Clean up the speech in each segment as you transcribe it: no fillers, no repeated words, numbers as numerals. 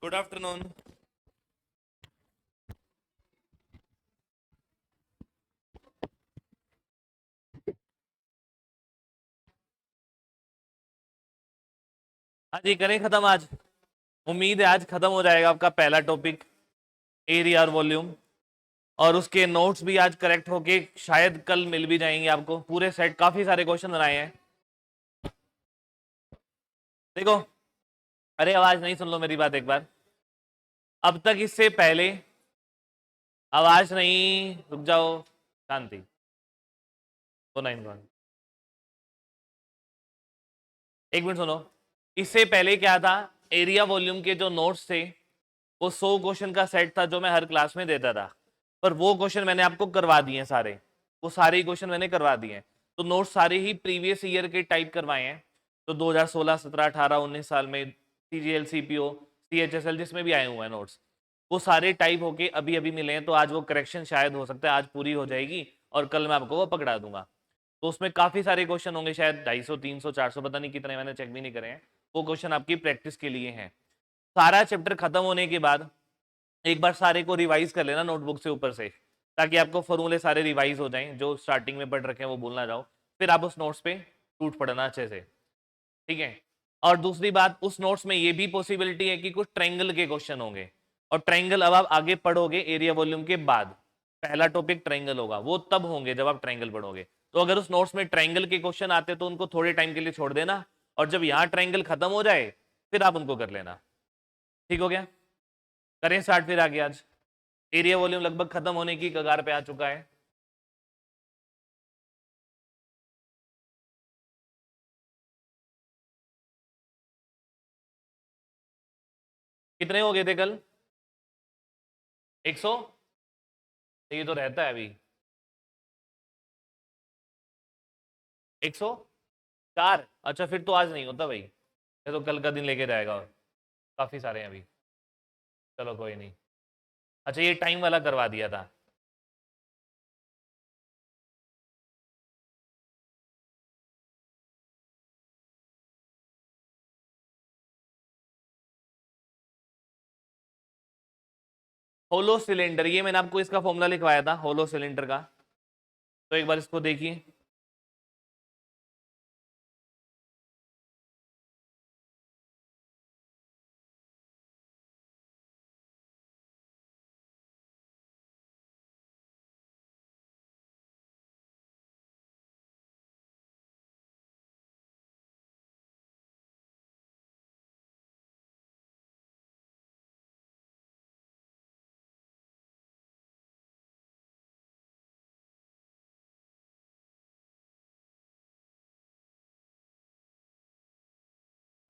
Good afternoon. हाँ जी, करें खत्म आज। उम्मीद है आज खत्म हो जाएगा आपका पहला टॉपिक, एरिया और वॉल्यूम, और उसके नोट्स भी आज करेक्ट होके शायद कल मिल भी जाएंगे आपको। पूरे सेट काफी सारे क्वेश्चन बनाए हैं। देखो, अरे आवाज नहीं, सुन लो मेरी बात एक बार। अब तक इससे पहले आवाज नहीं, रुक जाओ, शांति। वो नहीं, एक मिनट सुनो। इससे पहले क्या था, एरिया वॉल्यूम के जो नोट्स थे वो 100 क्वेश्चन का सेट था जो मैं हर क्लास में देता था, पर वो क्वेश्चन मैंने आपको करवा दिए हैं सारे। वो सारे क्वेश्चन मैंने करवा दिए हैं, तो नोट्स सारे ही प्रीवियस ईयर के टाइप करवाए हैं। तो 2016, 17, 18, 19 साल में सीजीएल, सीपीओ, सीएचएसएल जिसमें भी आए हुए हैं नोट्स, वो सारे टाइप होके अभी अभी मिले हैं। तो आज वो करेक्शन शायद हो सकता है आज पूरी हो जाएगी और कल मैं आपको वो पकड़ा दूंगा। तो उसमें काफी सारे क्वेश्चन होंगे, शायद 250, 300, 400, पता नहीं कितने, मैंने चेक भी नहीं करे हैं। वो क्वेश्चन आपकी प्रैक्टिस के लिए हैं। सारा चैप्टर खत्म होने के बाद एक बार सारे को रिवाइज कर लेना नोटबुक से ऊपर से, ताकि आपको फॉर्मूले सारे रिवाइज हो जाएं, जो स्टार्टिंग में पढ़ रखे हैं वो भूल ना जाओ। फिर आप उस नोट्स पे टूट पड़ना अच्छे से, ठीक है। और दूसरी बात, उस नोट्स में ये भी पॉसिबिलिटी है कि कुछ ट्रायंगल के क्वेश्चन होंगे, और ट्रायंगल अब आप आगे पढ़ोगे एरिया वॉल्यूम के बाद। पहला टॉपिक ट्रायंगल होगा, वो तब होंगे जब आप ट्रायंगल पढ़ोगे। तो अगर उस नोट्स में ट्रायंगल के क्वेश्चन आते तो उनको थोड़े टाइम के लिए छोड़ देना, और जब यहाँ ट्रायंगल खत्म हो जाए फिर आप उनको कर लेना। ठीक हो गया? करें स्टार्ट फिर आगे। आज एरिया वॉल्यूम लगभग खत्म होने की कगार पे आ चुका है। कितने हो गए थे कल? 100? ये तो रहता है अभी। 104? अच्छा, फिर तो आज नहीं होता भाई, ये तो कल का दिन लेके जाएगा। और काफी सारे हैं अभी। चलो कोई नहीं। अच्छा, ये टाइम वाला करवा दिया था। होलो सिलेंडर, ये मैंने आपको इसका फॉर्मूला लिखवाया था होलो सिलेंडर का, तो एक बार इसको देखिए।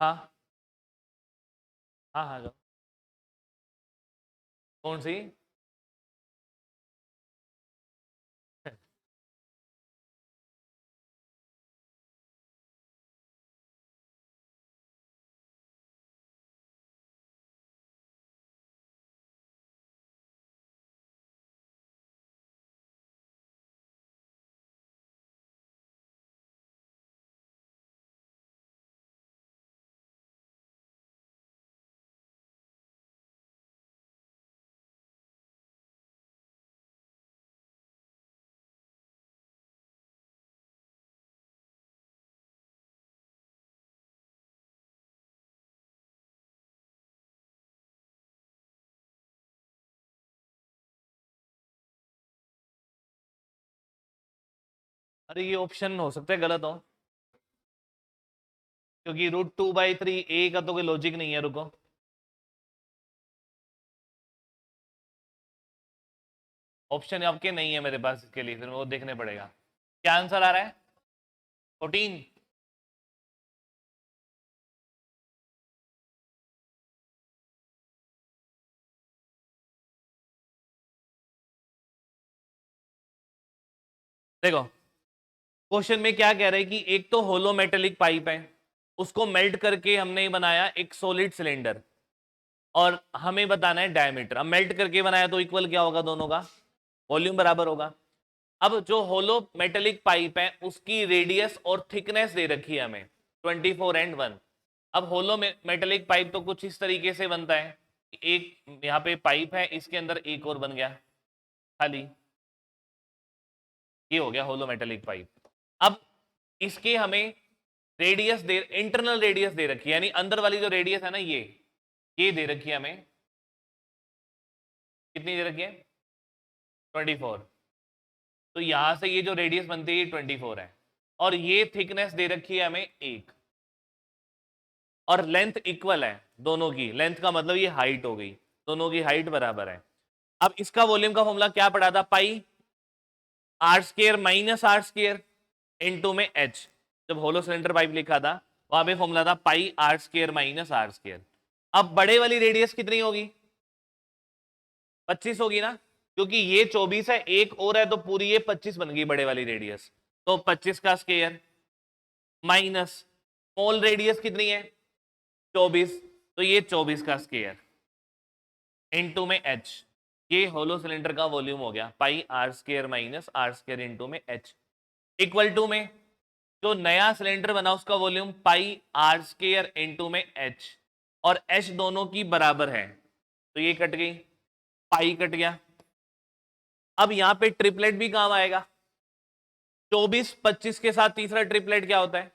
हाँ हाँ हाँ, जाओ। कौन सी? अरे ये ऑप्शन हो सकता है गलत हो, क्योंकि √2/3 ए का तो कोई लॉजिक नहीं है। रुको, ऑप्शन आपके नहीं है मेरे पास, इसके लिए फिर वो देखने पड़ेगा। क्या आंसर आ रहा है? 14? देखो, क्वेश्चन में क्या कह रहे हैं कि एक तो होलो मेटेलिक पाइप है, उसको मेल्ट करके हमने बनाया एक सॉलिड सिलेंडर, और हमें बताना है डायमीटर। अब मेल्ट करके बनाया तो इक्वल क्या होगा, दोनों का वॉल्यूम बराबर होगा। अब जो होलो मेटेलिक पाइप है उसकी रेडियस और थिकनेस दे रखी है हमें 24 और 1। अब होलो मेटेलिक पाइप तो कुछ इस तरीके से बनता है एक यहाँ पे पाइप है, इसके अंदर एक और बन गया खाली, ये हो गया होलो मेटेलिक पाइप। अब इसके हमें रेडियस दे, इंटरनल रेडियस दे रखी है, यानी अंदर वाली जो रेडियस है ना ये दे रखी है हमें, कितनी दे रखी है 24। तो यहां से ये जो रेडियस बनती है ये 24 है, और ये थिकनेस दे रखी है हमें 1, और लेंथ इक्वल है दोनों की, लेंथ का मतलब ये हाइट हो गई, दोनों की हाइट बराबर है। अब इसका वॉल्यूम का फॉर्मूला क्या पड़ा था, pi r square minus r square into में एच, जब होलो सिलेंडर पाइप लिखा था वहां पे फॉर्मूला था pi r square minus r square. अब बड़े वाली रेडियस कितनी होगी 25 होगी ना, क्योंकि ये 24 है, एक और है तो पूरी ये 25 बन गई बड़े वाली रेडियस, तो 25 का स्क्वायर माइनस स्मॉल रेडियस कितनी है 24, तो ये 24 का स्क्वायर इनटू में एच, ये होलो सिलेंडर का वॉल्यूम हो गया pi r square minus r square into में एच, इक्वल टू में जो नया सिलेंडर बना उसका volume pi r square into में एच, और एच दोनों की बराबर है, तो ये कट गई, पाई कट गया। अब यहां पे ट्रिपलेट भी काम आएगा, 24 25 के साथ तीसरा ट्रिपलेट क्या होता है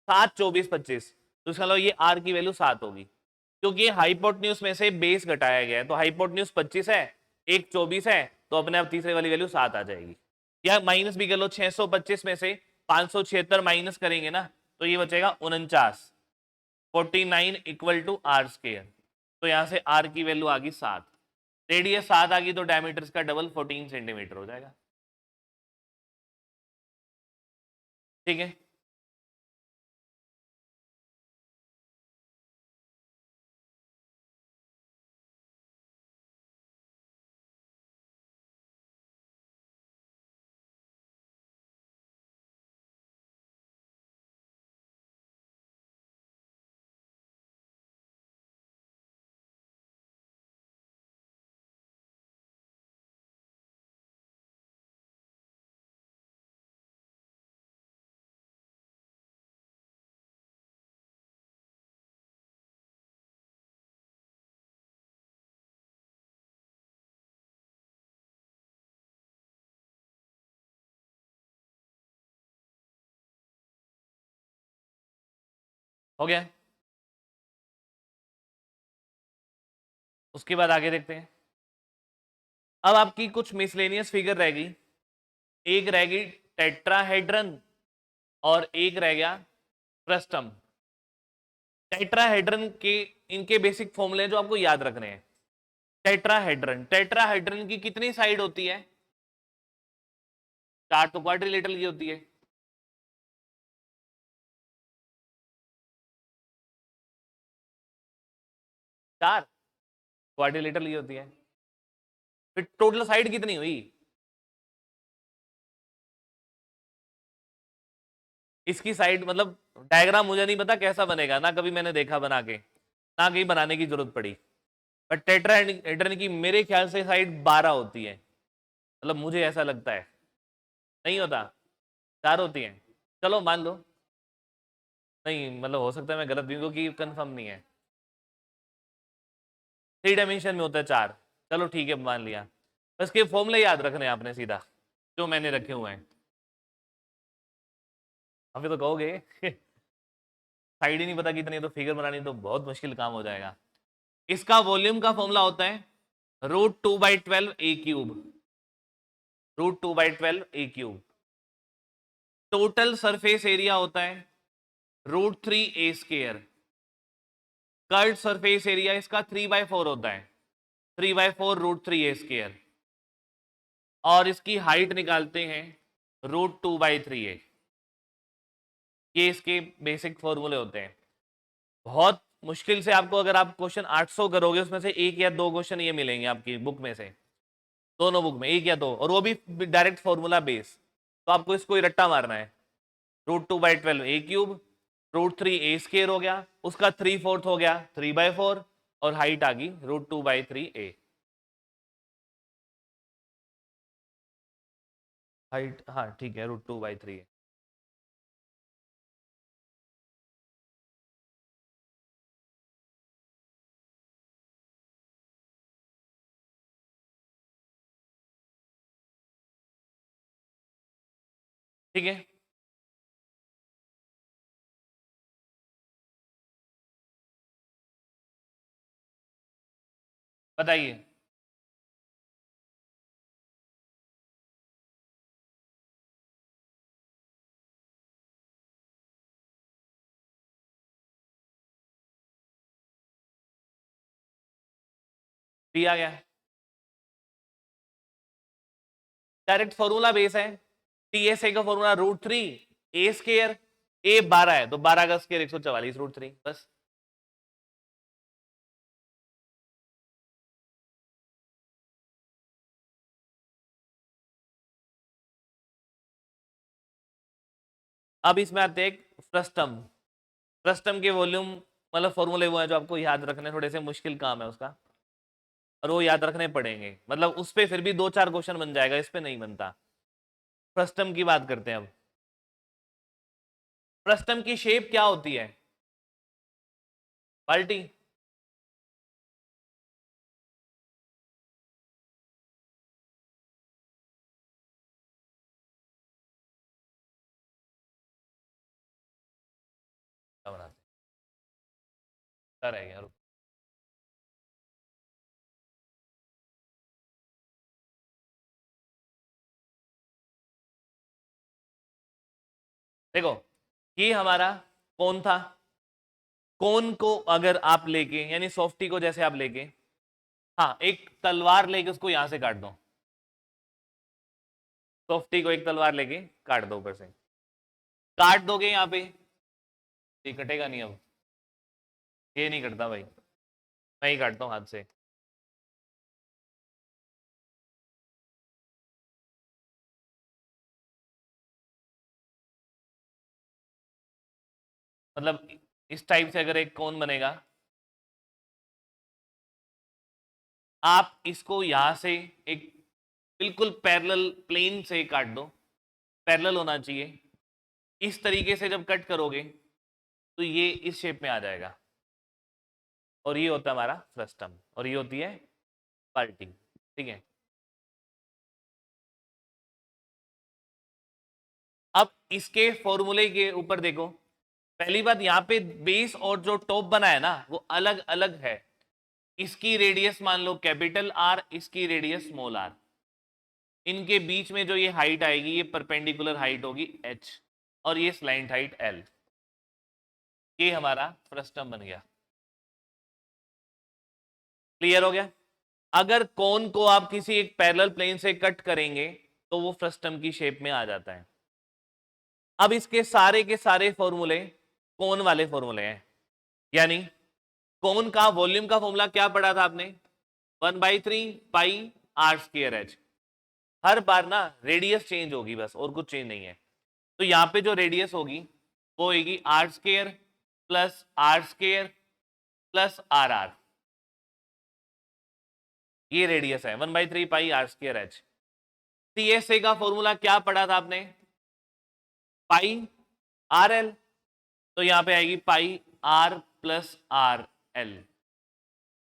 7 24 25, तो इसका मतलब ये आर की वैल्यू 7 होगी, क्योंकि हाइपोटेन्यूज में से बेस घटाया गया है, तो हाइपोटेन्यूज 25 है, एक 24 है, तो अपने आप तीसरे वाली वैल्यू 7 आ जाएगी। या माइनस भी कर लो, 625 में से 576 माइनस करेंगे ना, तो ये बचेगा 49, 49 इक्वल टू आर स्क्वायर, तो यहां से आर की वैल्यू आ गई 7, रेडियस 7 आ गई, तो डायमीटर का डबल 14 सेंटीमीटर हो जाएगा। ठीक है, हो गया। उसके बाद आगे देखते हैं। अब आपकी कुछ मिसलेनियस फिगर रह गई, एक रह गई टेट्राहेड्रन और एक रह गया फ्रस्टम। टेट्राहेड्रन के इनके बेसिक फॉर्मूले जो आपको याद रखने हैं। टेट्राहेड्रन, टेट्राहेड्रन की कितनी साइड होती है 4, तो क्वाड्रिलेटरल की होती है। चार क्वाड्रिलेटरल की होती है, फिर टोटल साइड कितनी हुई, इसकी साइड मतलब डायग्राम मुझे नहीं पता कैसा बनेगा ना, कभी मैंने देखा बना के, ना कहीं बनाने की जरूरत पड़ी, पर टेट्राहेड्रन की मेरे ख्याल से साइड 12 होती है, मतलब मुझे ऐसा लगता है, नहीं होता 4 होती हैं, चलो मान लो, नहीं मतलब हो सकता है मैं गलत भी हूं, क्योंकि कंफर्म नहीं है, 3 डायमेंशन में होता है 4, चलो ठीक है मान लिया। बस के फॉर्मूले याद रखने हैं आपने सीधा, जो मैंने रखे हुए हैं, अभी तो कहोगे साइड ही नहीं पता कितनी है, तो फिगर बनानी तो बहुत मुश्किल काम हो जाएगा। इसका वॉल्यूम का फॉर्मूला होता है √2/12 ए क्यूब, √2/12 ए क्यूब। टोटल सरफेस एरिया होता है √3 ए स्क्वायर। कर्व सरफेस एरिया इसका 3/4 होता है, 3/4 √3 ए स्क्वायर, और इसकी हाइट निकालते हैं √2/3 ए। ये इसके बेसिक फॉर्मूले होते हैं। बहुत मुश्किल से आपको, अगर आप क्वेश्चन 800 करोगे उसमें से एक या दो क्वेश्चन ये मिलेंगे आपकी बुक में से, दोनों बुक में एक या दो, और वो भी डायरेक्ट फॉर्मूला बेस, तो आपको इसको ही रट्टा मारना है। √2/12 ए क्यूब, √3 ए स्क्वायर हो गया, उसका 3/4 हो गया 3/4, और हाइट आ गई √2/3 ए। हाइट हाँ ठीक है √2/3 ए। ठीक है, बताइए। दिया गया डायरेक्ट फॉर्मूला बेस है। टीएसए का फॉर्मूला √3 ए स्केयर, ए 12 है तो 12 का स्केयर 144 √3 बस। अब इसमें आते हैं फ्रस्टम। फ्रस्टम के वॉल्यूम मतलब फॉर्मूले वो है जो आपको याद रखने, थोड़े से मुश्किल काम है उसका, और वो याद रखने पड़ेंगे। मतलब उस पे फिर भी 2-4 क्वेश्चन बन जाएगा, इस पे नहीं बनता। फ्रस्टम की बात करते हैं अब। फ्रस्टम की शेप क्या होती है? बाल्टी। क्या बनाते हैं? क्या रह गया? देखो, ये हमारा कौन था? कोन को अगर आप लेके, यानी सॉफ्टी को जैसे आप लेके, हाँ एक तलवार लेके उसको यहां से काट दो। सॉफ्टी को एक तलवार लेके काट दो ऊपर से, काट दोगे यहाँ पे, ये कटेगा नहीं अब। ये नहीं कटता भाई, मैं ही काटता हूँ हाथ से। मतलब इस टाइप से अगर एक कोन बनेगा, आप इसको यहां से एक बिल्कुल पैरेलल प्लेन से काट दो, पैरेलल होना चाहिए। इस तरीके से जब कट करोगे तो ये इस शेप में आ जाएगा, और ये होता है हमारा फ्रस्टम, और ये होती है पार्टी। ठीक है, अब इसके फॉर्मूले के ऊपर देखो। पहली बात, यहाँ पे बेस और जो टॉप बना है ना वो अलग अलग है। इसकी रेडियस मान लो कैपिटल आर, इसकी रेडियस स्मॉल आर। इनके बीच में जो ये हाइट आएगी ये परपेंडिकुलर हाइट होगी एच, और ये स्लाइंट हाइट एल। ये हमारा फ्रस्टम बन गया। क्लियर हो गया? अगर कोन को आप किसी एक पैरेलल प्लेन से कट करेंगे तो वो फ्रस्टम की शेप में आ जाता है। अब इसके सारे के सारे फॉर्मूले कोन वाले फॉर्मूले हैं। यानी कोन का वॉल्यूम का फॉर्मूला क्या पढ़ा था आपने? 1/3 पाई r²h। हर बार ना रेडियस चेंज होगी बस, और कुछ चेंज नहीं है। तो यहां पे जो रेडियस होगी वो होगी r² plus r² plus r। ये रेडियस है 1/3 पाई r²h। CSA का फॉर्मूला क्या पढ़ा था आपने? पाई RL। तो यहां पे आएगी पाई R प्लस RL।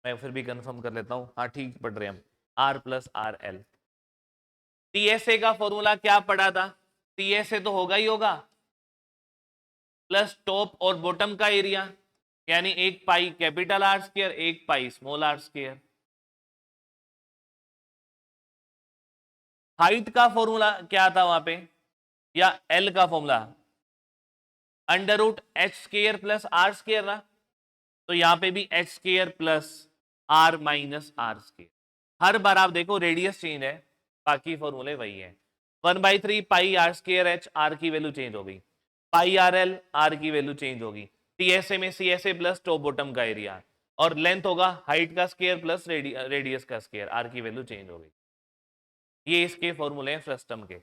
मैं फिर भी कंफर्म कर लेता हूं, हाँ ठीक पढ़ रहे हैं हम, R प्लस RL। TSA का फॉर्मूला क्या पढ़ा था? TSA तो होगा ही होगा, प्लस टॉप और बॉटम का एरिया, यानी 1 pi capital R², 1 pi small r²। Height का फॉर्मूला क्या था वहां पे, या L का फॉर्मूला? √h² प्लस r² ना। तो यहां पे भी h² plus r minus r²। हर बार आप देखो रेडियस चेंज है, बाकी फॉर्मूले वही है। 1/3 पाई r²h, r की वैल्यू चेंज होगी। पाई RL, r की वैल्यू चेंज होगी। TSA में CSA प्लस टॉप बॉटम का एरिया, और लेंथ होगा हाइट का स्केयर प्लस रेडियस का स्केयर, r की वैल्यू चेंज होगी। ये इसके फॉर्मूले हैं फ्रस्टम के।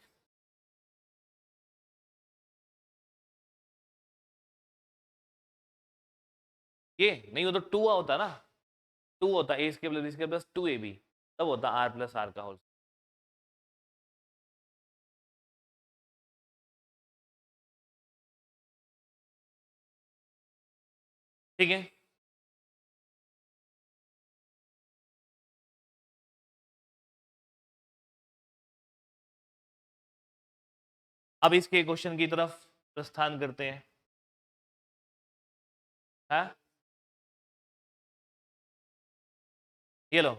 ये नहीं, वो तो 2 होता ना, 2 होता a square plus b square plus 2ab, तब होता r प्लस r का होल। ठीक है, अब इसके क्वेश्चन की तरफ प्रस्थान करते हैं। हाँ, ये लो।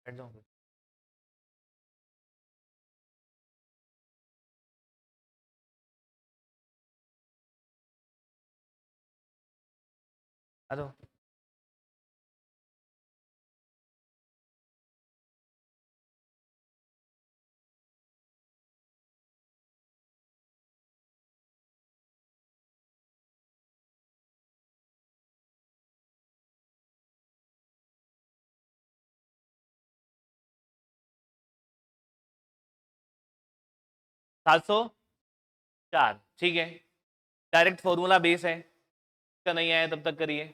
बैठ जाओ। आ जाओ। सात सौ चार, ठीक है। डायरेक्ट फॉर्मूला बेस है, का नहीं आया तब तक करिए।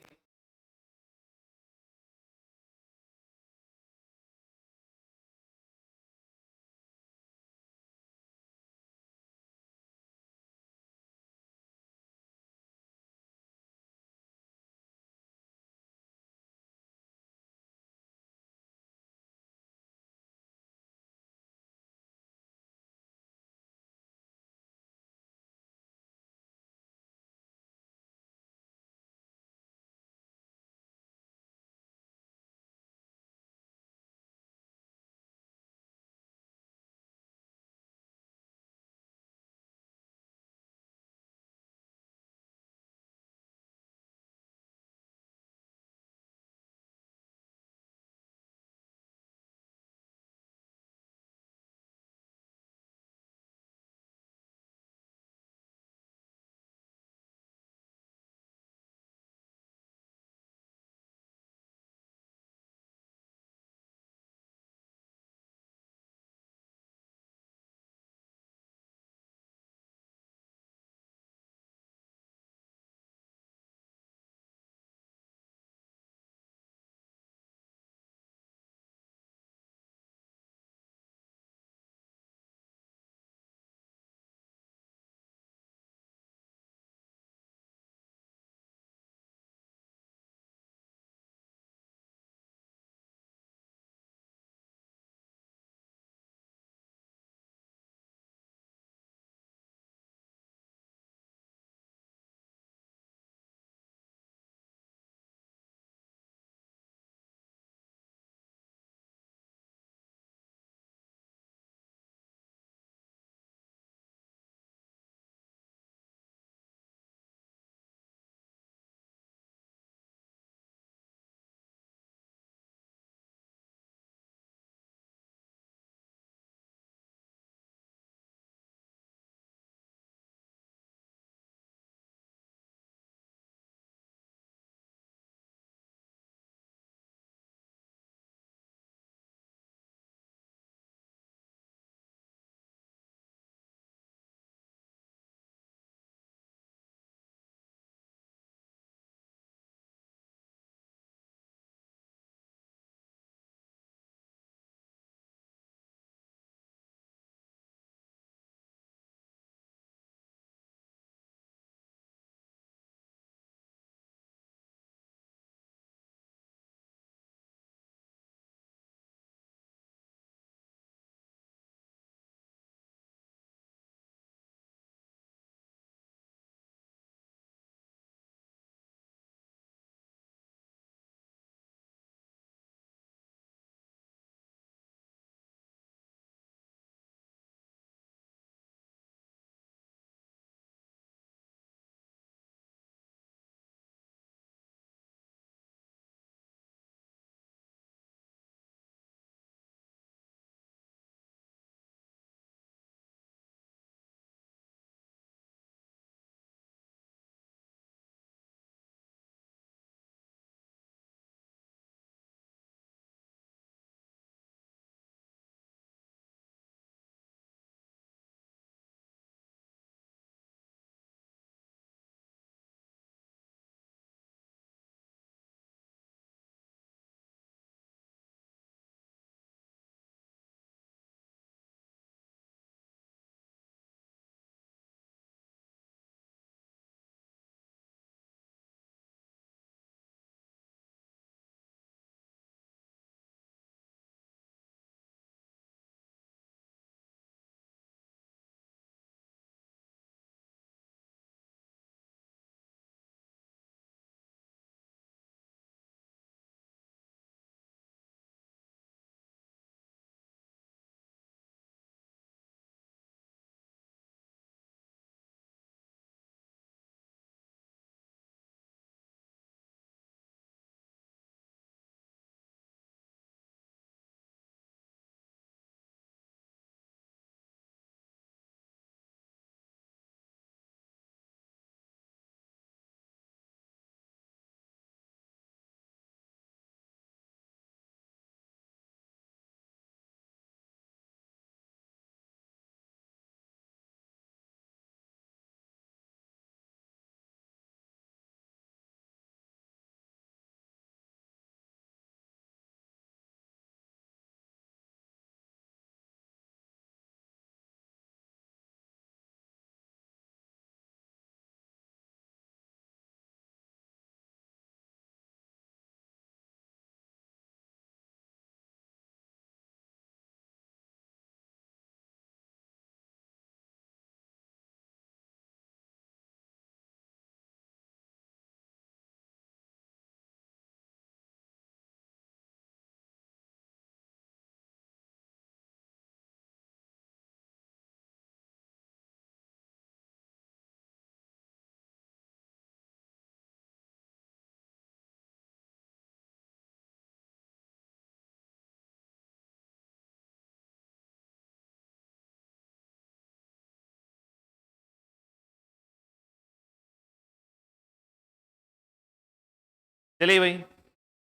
चलिए भाई,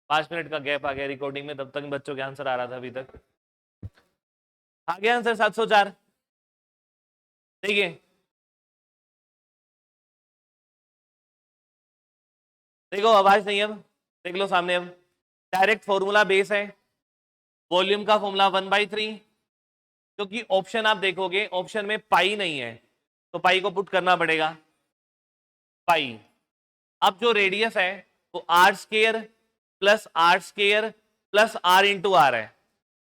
5 मिनट का गैप आ गया रिकॉर्डिंग में, तब तक बच्चों के आंसर आ रहा था अभी तक। आ गया आंसर 704। देखिए, देखो आवाज नहीं, अब देख लो सामने। अब डायरेक्ट फॉर्मूला बेस है, वॉल्यूम का फॉर्मूला 1/3, क्योंकि ऑप्शन आप देखोगे ऑप्शन में पाई नहीं है, तो पाई को पुट करना पड़ेगा, पाई। अब जो रेडियस है वो r square plus r square plus r into r है,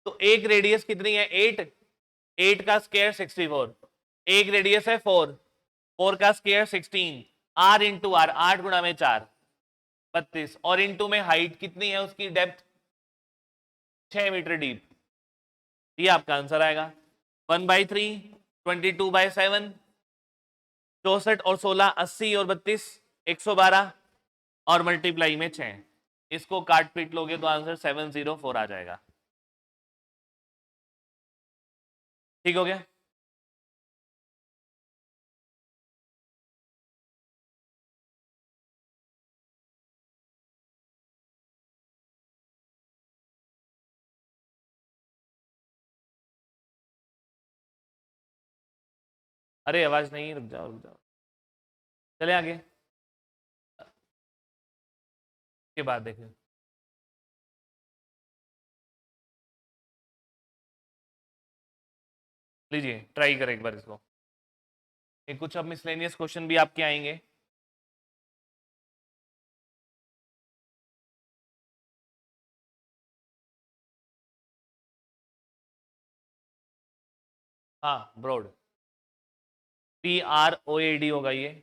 तो एक रेडियस कितनी है 8, 8 का स्केयर 64, एक रेडियस है 4, 4 का स्केयर 16, आर इंटू आर 8 गुणा में 4 32, और इंटू में हाइट कितनी है उसकी, डेप्थ 6 मीटर डीप। ये आपका आंसर आएगा 1/3, 22/7, 64 और 16 80 और 32 112, और मल्टीप्लाई में 6। इसको काट पीट लोगे तो आंसर 704 आ जाएगा। ठीक हो गया? अरे आवाज नहीं, रुक जाओ रुक जाओ, चले आगे के बाद देखिए। लीजिए ट्राई करें एक बार इसको। ये कुछ अब मिसलेनियस क्वेश्चन भी आपके आएंगे। हाँ ब्रॉड, PROAD होगा ये।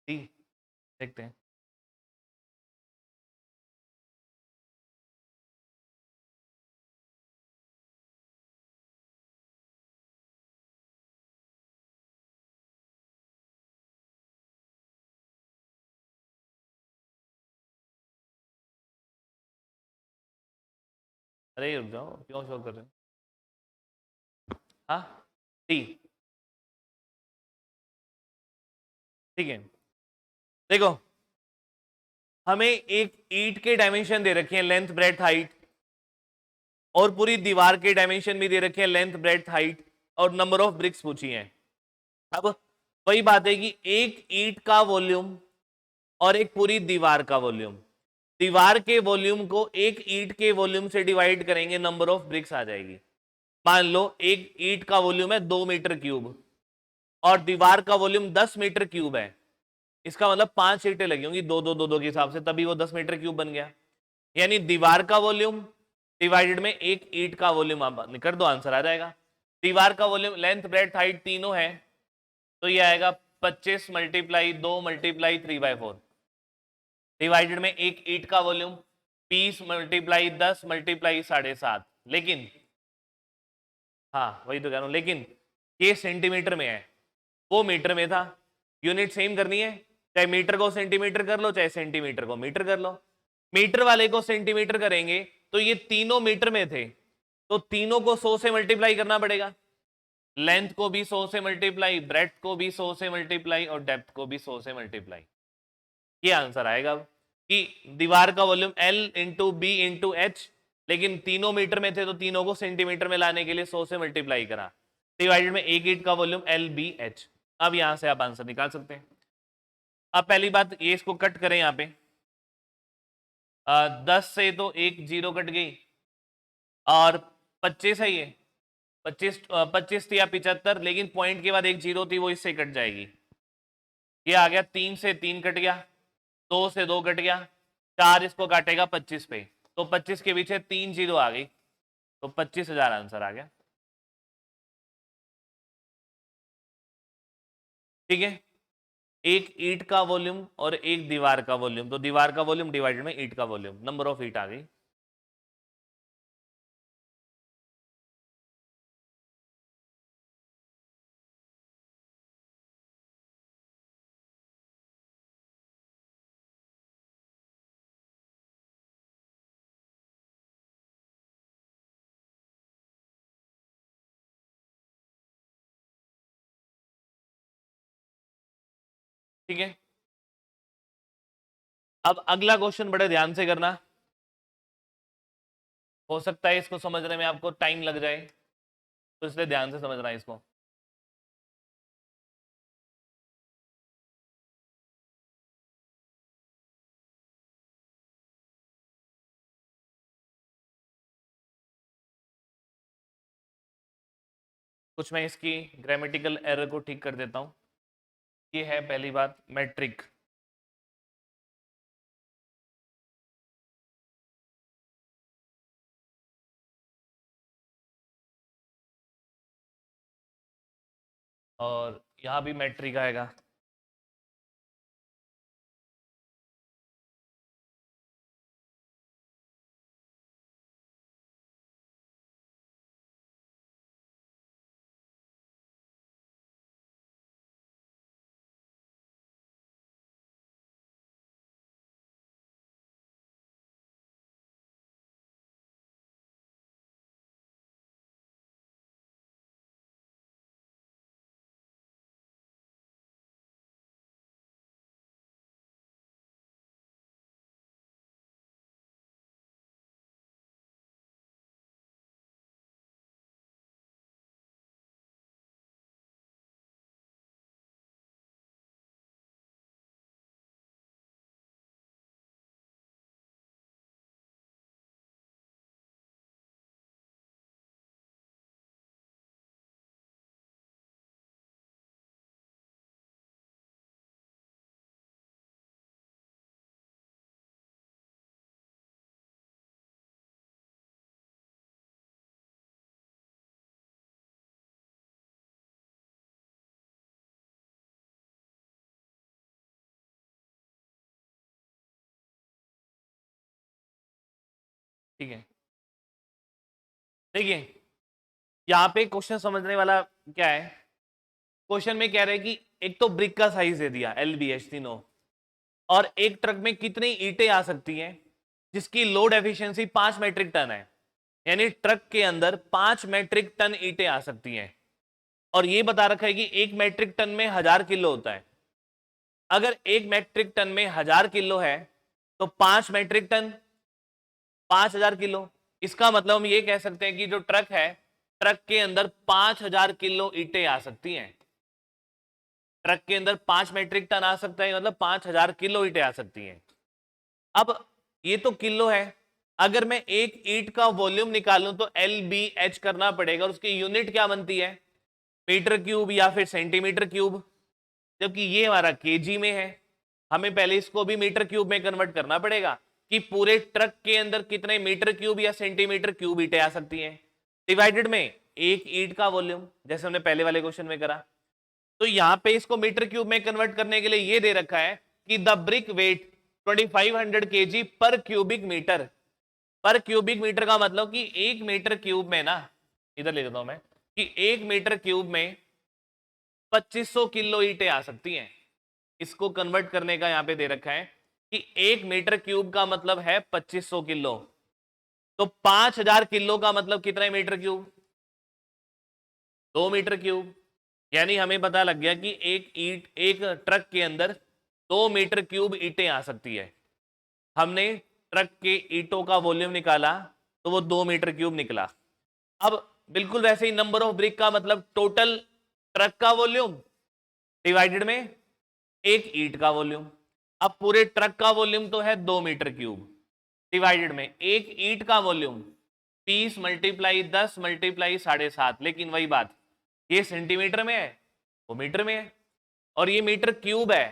ठीक, देखते हैं। अरे रुक जाओ, क्यों शो कर रहे हो? हाँ टी, ठीक है। देखो, हमें एक ईंट के डायमेंशन दे रखे हैं, लेंथ ब्रेड्थ हाइट, और पूरी दीवार के डायमेंशन भी दे रखे हैं, लेंथ ब्रेड्थ हाइट, और नंबर ऑफ ब्रिक्स पूछी हैं। अब वही बात है कि एक ईंट का वॉल्यूम और एक पूरी दीवार का वॉल्यूम, दीवार के वॉल्यूम को एक ईंट के वॉल्यूम से डिवाइड करेंगे, नंबर ऑफ ब्रिक्स आ जाएगी। मान लो एक ईंट का वॉल्यूम है 2 मीटर क्यूब, और दीवार का वॉल्यूम 10 मीटर क्यूब है, इसका मतलब 5 ईंटें लगी होंगी, दो दो दो दो के हिसाब से, तभी वो 10 मीटर क्यूब बन गया। यानी दीवार का वॉल्यूम डिवाइडेड में एक ईंट का वॉल्यूम, आप कर दो आंसर आ जाएगा। दीवार का वॉल्यूम लेंथ ब्रेड्थ हाइट तीनों है, तो ये आएगा 25 मल्टीप्लाई 2 मल्टीप्लाई 3/4, डिवाइडेड में एक ईंट का वॉल्यूम 20 मल्टीप्लाई 10 मल्टीप्लाई 7.5। लेकिन हाँ वही तो कह रहा हूं, लेकिन ये सेंटीमीटर में है, वो मीटर में था। यूनिट सेम करनी है, चाहे मीटर को सेंटीमीटर कर लो, चाहे सेंटीमीटर को मीटर कर लो। मीटर वाले को सेंटीमीटर करेंगे तो ये तीनों मीटर में थे, तो तीनों को 100 से मल्टीप्लाई करना पड़ेगा। लेंथ को भी 100 से मल्टीप्लाई, ब्रेड्थ को भी 100 से मल्टीप्लाई, और डेप्थ को भी 100 से मल्टीप्लाई। ये आंसर आएगा कि दीवार का volume L into b into h, लेकिन तीनों मीटर में थे तो तीनों को सेंटीमीटर में लाने के लिए 100 से मल्टीप्लाई करा, डिवाइडेड में एक ईंट का वॉल्यूम LBH। अब यहां से आप आंसर निकाल सकते हैं। अब पहली बात ये, इसको कट करें यहाँ पे, 10 से तो एक जीरो कट गई, और 25 है ये, 25 25 थी या 75, लेकिन पॉइंट के बाद एक जीरो थी, वो इससे कट जाएगी। ये आ गया 3 से 3 कट गया, 2 से 2 कट गया, 4 इसको काटेगा 25 पे, तो 25 के पीछे 3 जीरो आ गई, तो 25,000 आंसर आ गया। ठीक है, एक ईंट का वॉल्यूम और एक दीवार का वॉल्यूम, तो दीवार का वॉल्यूम डिवाइडेड में ईंट का वॉल्यूम, नंबर ऑफ ईंट आ गई। ठीक है, अब अगला क्वेश्चन बड़े ध्यान से करना, हो सकता है इसको समझने में आपको टाइम लग जाए, तो इसलिए ध्यान से समझना है इसको। कुछ मैं इसकी ग्रामेटिकल एरर को ठीक कर देता हूं। ये है पहली बात मैट्रिक, और यहां भी मैट्रिक आएगा। ठीक है, देखिए यहाँ पे क्वेश्चन समझने वाला क्या है, क्वेश्चन में कह रहे हैं कि एक तो ब्रिक का साइज दे दिया LBH तीनों, और एक ट्रक में कितनी ईंटें आ सकती हैं जिसकी लोड एफिशिएंसी 5 मेट्रिक टन है, यानी ट्रक के अंदर 5 मेट्रिक टन ईंटें आ सकती हैं, और ये बता रखा है कि 1 मेट्रिक टन में 1000 किलो होता है। अगर 1 मेट्रिक टन में 1000 किलो है तो 5 मेट्रिक टन 5000 किलो। इसका मतलब हम ये कह सकते हैं कि जो ट्रक है, ट्रक के अंदर 5000 किलो ईंटें आ सकती हैं। ट्रक के अंदर 5 मेट्रिक टन आ सकता है, मतलब 5000 किलो ईंटें आ सकती हैं। अब ये तो किलो है, अगर मैं एक ईंट का वॉल्यूम निकालूं तो LBH करना पड़ेगा, और उसकी यूनिट क्या बनती है, मीटर क्यूब या फिर सेंटीमीटर क्यूब, जबकि ये हमारा केजी में है। हमें पहले इसको भी मीटर क्यूब में कन्वर्ट करना पड़ेगा कि पूरे ट्रक के अंदर कितने मीटर क्यूब या सेंटीमीटर क्यूब ईंटें आ सकती हैं, डिवाइडेड में एक ईंट का वॉल्यूम, जैसे हमने पहले वाले क्वेश्चन में करा। तो यहां पे इसको मीटर क्यूब में कन्वर्ट करने के लिए ये दे रखा है कि द ब्रिक वेट 2500 kg पर क्यूबिक मीटर। पर क्यूबिक मीटर का मतलब कि 1 मीटर क्यूब में ना, इधर ले लेता हूं मैं, कि 1 मीटर क्यूब में 2500 किलो ईंटें आ सकती हैं। इसको कन्वर्ट करने का यहां पे दे रखा है कि 1 मीटर क्यूब का मतलब है 2500 किलो, तो 5000 किलो का मतलब कितना मीटर क्यूब, 2 मीटर क्यूब। यानी हमें पता लग गया कि एक ट्रक के अंदर 2 मीटर क्यूब ईंटें आ सकती है। हमने ट्रक के ईंटों का वॉल्यूम निकाला तो वो 2 मीटर क्यूब निकला। अब बिल्कुल वैसे ही नंबर ऑफ ब्रिक का मतलब टोटल ट्रक का वॉल्यूम डिवाइडेड में एक ईंट का वॉल्यूम। अब पूरे ट्रक का वॉल्यूम तो है 2 मीटर क्यूब, डिवाइडेड में एक ईंट का वॉल्यूम 30 मल्टीप्लाई 10 मल्टीप्लाई 7.5, लेकिन वही बात, ये सेंटीमीटर में है वो मीटर में है, और ये मीटर क्यूब है।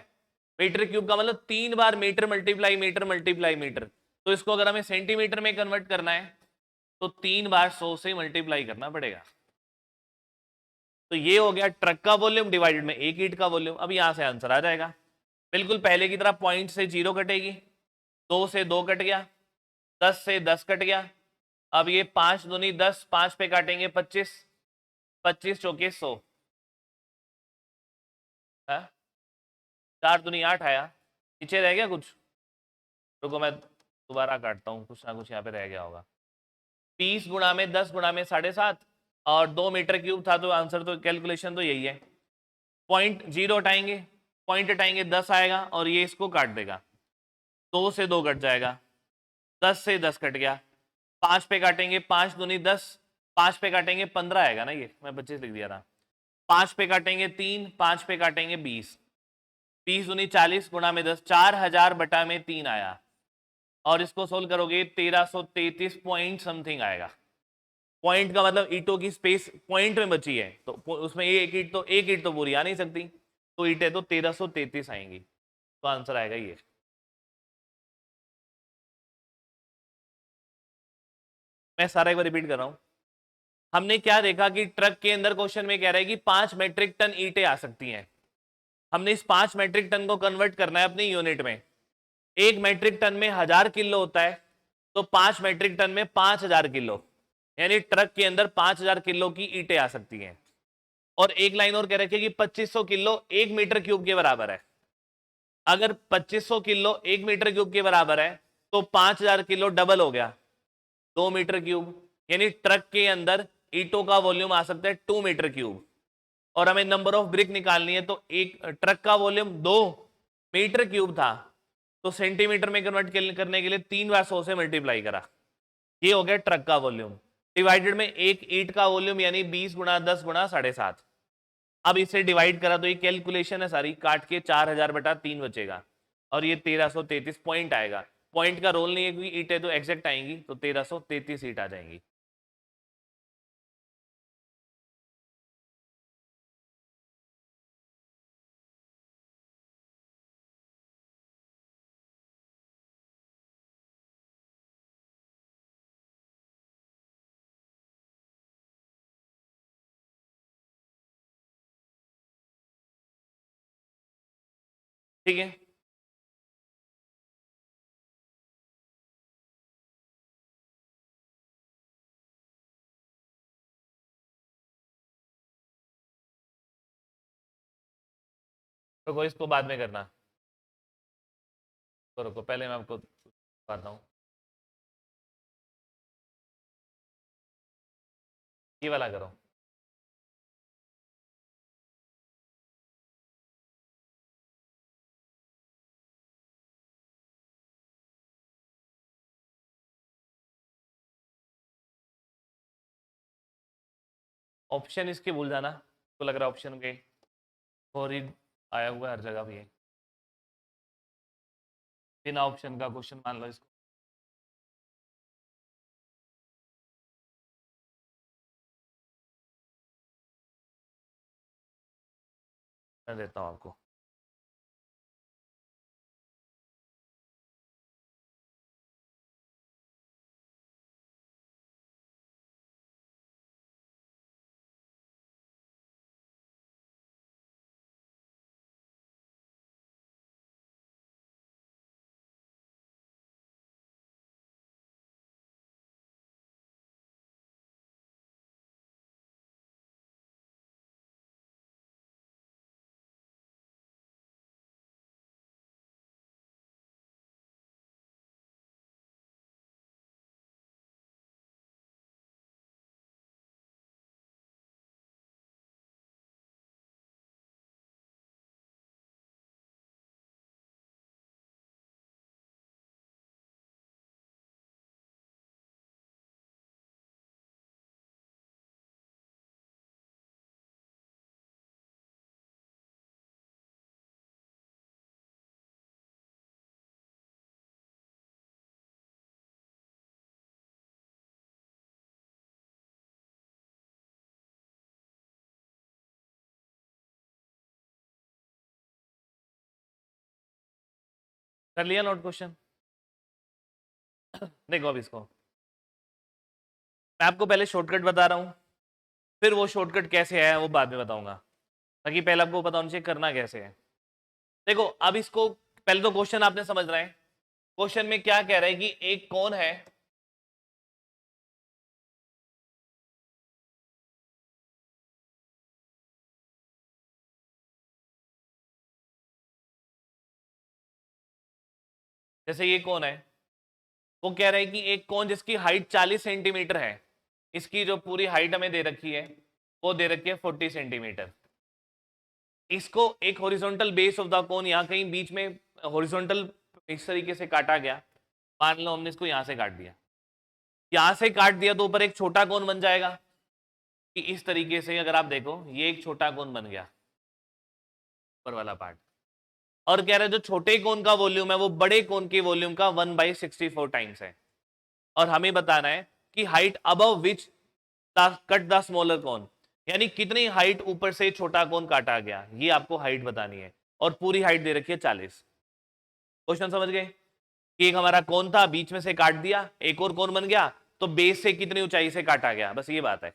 मीटर क्यूब का मतलब 3 बार meter multiply meter multiply meter, तो इसको अगर हमें सेंटीमीटर में कन्वर्ट करना है तो 3 बार 100 से मल्टीप्लाई करना पड़ेगा। तो ये हो गया ट्रक का वॉल्यूम डिवाइडेड में एक ईंट का वॉल्यूम। अब यहां से आंसर आ जाएगा, बिल्कुल पहले की तरह पॉइंट से 0 कटेगी, 2 से 2 कट गया, 10 से 10 कट गया। अब ये 5 दूनी 10, 5 पे काटेंगे 25, 25 चौके 100, 4 दूनी 8 आया। पीछे रह गया कुछ, रुको मैं दोबारा काटता हूँ, कुछ ना कुछ यहाँ पे रह गया होगा। 30 गुणा में 10 गुणा में 7.5, और 2 मीटर क्यूब था, तो आंसर तो कैलकुलेशन तो यही है। पॉइंट 0 हटाएंगे, पॉइंट हटाएंगे 10 आएगा और ये इसको काट देगा, 2 से 2 कट जाएगा, 10 से 10 कट गया, 5 पे काटेंगे 5 दूनी 10, 5 पे काटेंगे 15 आएगा ना, ये मैं 25 लिख दिया था, 5 पे काटेंगे 3, 5 पे काटेंगे 20, 20 दूनी 40 गुणा में 10, 4000 बटा में 3 आया, और इसको सोल्व करोगे 1333 पॉइंट समथिंग आएगा। पॉइंट का मतलब ईंटों की स्पेस पॉइंट में बची है, तो उसमें एक ईंट तो पूरी आ नहीं सकती, तो ईंटें तो 1333 आएंगी, तो आंसर आएगा ये। मैं सारा एक बार रिपीट कर रहा हूं। हमने क्या देखा कि ट्रक के अंदर क्वेश्चन में कह रहा है कि 5 मेट्रिक टन ईंटें आ सकती हैं। हमने इस 5 मेट्रिक टन को कन्वर्ट करना है अपनी यूनिट में। 1 मेट्रिक टन में 1000 किलो होता है, तो 5 मेट्रिक टन में 5000 किलो, यानी ट्रक के अंदर 5000 किलो की ईंटें आ सकती हैं। और एक लाइन और कह रखी है कि 2500 किलो 1 मीटर क्यूब के बराबर है। अगर 2500 किलो 1 मीटर क्यूब के बराबर है, तो 5000 किलो डबल हो गया, 2 मीटर क्यूब, यानी ट्रक के अंदर ईंटों का वॉल्यूम आ सकता है 2 मीटर क्यूब। और हमें नंबर ऑफ ब्रिक निकालनी है, तो एक ट्रक का वॉल्यूम 2 मीटर क्यूब था, तो सेंटीमीटर में कन्वर्ट करने के लिए 3 बार 100 से मल्टीप्लाई करा, ये हो गया ट्रक का वॉल्यूम, डिवाइडेड में एक ईंट का वॉल्यूम, यानी 20 गुणा 10 गुणा 7.5। अब इसे डिवाइड करा तो ये कैलकुलेशन है सारी, काट के 4000 बटा 3 बचेगा, और ये 1333 पॉइंट आएगा। पॉइंट का रोल नहीं है क्योंकि ईंटें तो एग्जैक्ट आएंगी, तो 1333 ईंट आ जाएंगी। ठीक है, तो इसको बाद में करना, तो रुको पहले मैं आपको बताता हूँ, ये वाला करो। ऑप्शन इसके भूल जाना, तो लग रहा है ऑप्शन के और ही आया हुआ है हर जगह भी है, बिना ऑप्शन का क्वेश्चन मान लो इसको। मैं देता हूँ आपको, कर लिया नोट क्वेश्चन। देखो अब इसको मैं आपको पहले शॉर्टकट बता रहा हूँ, फिर वो शॉर्टकट कैसे आया वो बाद में बताऊंगा, ताकि पहले आपको पता होना चाहिए करना कैसे है। देखो अब इसको पहले तो क्वेश्चन आपने समझ रहे हैं। क्वेश्चन में क्या कह रहा है कि एक कौन है, जैसे ये कौन है, वो कह रहा है कि एक कौन जिसकी हाइट 40 सेंटीमीटर है, इसकी जो पूरी हाइट हमें दे रखी है वो दे रखी है 40 सेंटीमीटर। इसको एक horizontal base of the cone यहाँ कहीं बीच में हॉरिजॉन्टल इस तरीके से काटा गया, मान लो हमने इसको यहां से काट दिया, यहां से काट दिया तो ऊपर एक छोटा कोन बन जाएगा कि इस तरीके से अगर आप देखो ये एक छोटा कोन बन गया ऊपर वाला पार्ट, और कह रहे जो छोटे कोन का वॉल्यूम है वो बड़े कोन के वॉल्यूम का 1/64 टाइम्स है, और हमें बताना है कि height above which cut the smaller cone, यानी कितनी हाइट ऊपर से छोटा कोन काटा गया, ये आपको हाइट बतानी है, और पूरी हाइट दे रखी है 40। क्वेश्चन समझ गए कि एक हमारा कोन था, बीच में से काट दिया, एक और कोन बन गया, तो बेस से कितनी ऊंचाई से काटा गया, बस ये बात है।